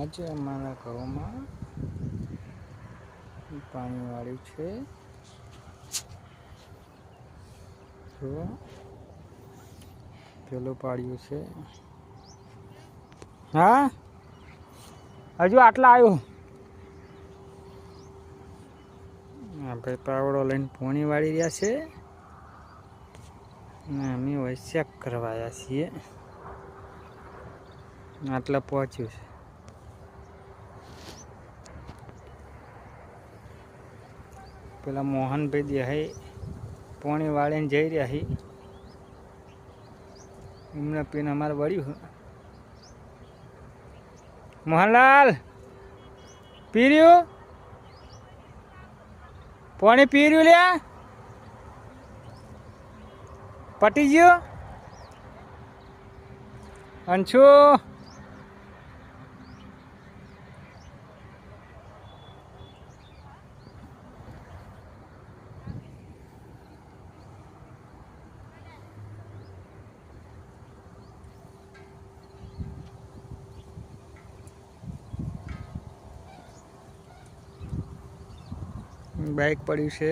આજે અમારા ઘઉંમાં પાણી વાળ્યું છે. તો પેલું પાડ્યું છે. હા હજુ આટલા આવ્યું. આપણે પાવડો લઈને પોણી વાળી રહ્યા છે ને અમે હવે ચેક કરવા આવ્યા છીએ. આટલા પહોંચ્યું છે. પેલા મોહનભાઈ દેહાઈ પોણી વાળીને જઈ રહ્યા છે. એમને પીને અમારે વળ્યું. મોહનલાલ પી રહ્યું? પાણી પી રહ્યું લ્યા? પટી ગયું? અંશુ બાઇક પડ્યું છે.